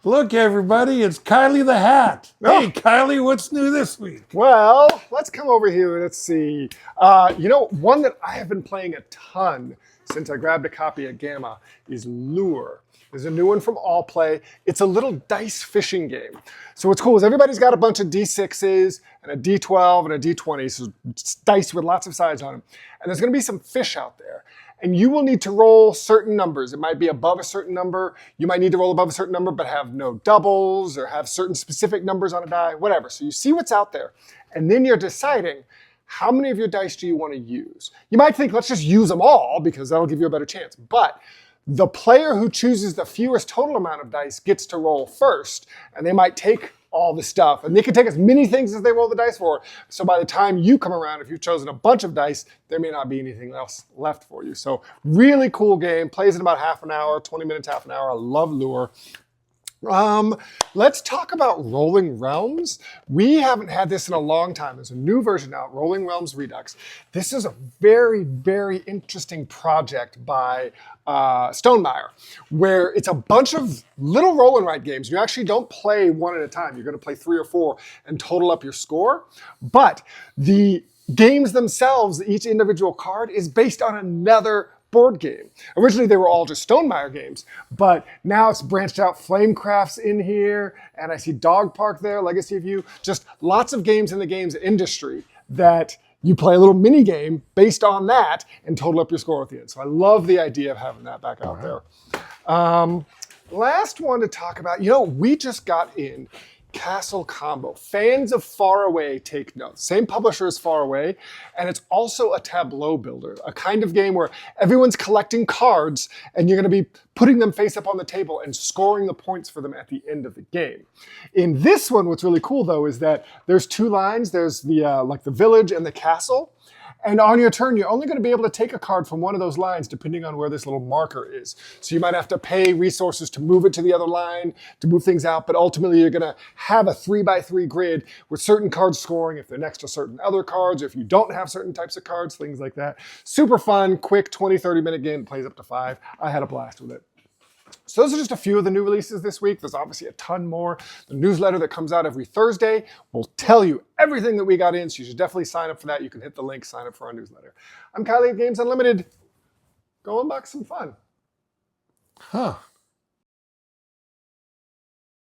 Look, everybody, it's Kylie the Hat. Oh. Hey, Kylie, what's new this week? Well, let's come over here. Let's see. One that I have been playing a ton since I grabbed a copy of Gamma is Lure. There's a new one from All Play. It's a little dice fishing game. So what's cool is everybody's got a bunch of D6s and a D12 and a D20, so it's dice with lots of sides on them. And there's going to be some fish out there. And you will need to roll certain numbers. It might be above a certain number. You might need to roll above a certain number, but have no doubles or have certain specific numbers on a die, whatever. So you see what's out there. And then you're deciding how many of your dice do you want to use. You might think, let's just use them all because that'll give you a better chance. But the player who chooses the fewest total amount of dice gets to roll first. And they might take all the stuff. And they can take as many things as they roll the dice for. So by the time you come around, if you've chosen a bunch of dice, there may not be anything else left for you. So really cool game. Plays in about half an hour, 20 minutes, half an hour. I love Lure. Let's talk about Rolling Realms. We haven't had this in a long time. There's a new version out, Rolling Realms Redux. This is a very, very interesting project by Stonemaier, where it's a bunch of little roll and write games. You actually don't play one at a time. You're going to play 3 or 4 and total up your score. But the games themselves, each individual card is based on another board game. Originally, they were all just Stonemaier games, but now it's branched out. Flamecraft's in here, and I see Dog Park there, Legacy of You. Just lots of games in the games industry that you play a little mini game based on that and total up your score at the end. So I love the idea of having that back out there. Last one to talk about, we just got in Castle Combo. Fans of Far Away take note. Same publisher as Far Away, and it's also a tableau builder, a kind of game where everyone's collecting cards and you're going to be putting them face up on the table and scoring the points for them at the end of the game. In this one, what's really cool though is that there's 2 lines. There's the like the village and the castle. And on your turn, you're only going to be able to take a card from one of those lines depending on where this little marker is. So you might have to pay resources to move it to the other line, to move things out, but ultimately you're going to have a 3x3 grid with certain cards scoring if they're next to certain other cards, or if you don't have certain types of cards, things like that. Super fun, quick 20, 30-minute game, plays up to 5. I had a blast with it. So those are just a few of the new releases this week. There's obviously a ton more. The newsletter that comes out every Thursday will tell you everything that we got in, so you should definitely sign up for that. You can hit the link, sign up for our newsletter. I'm Kylie of Games Unlimited. Go unbox some fun. Huh.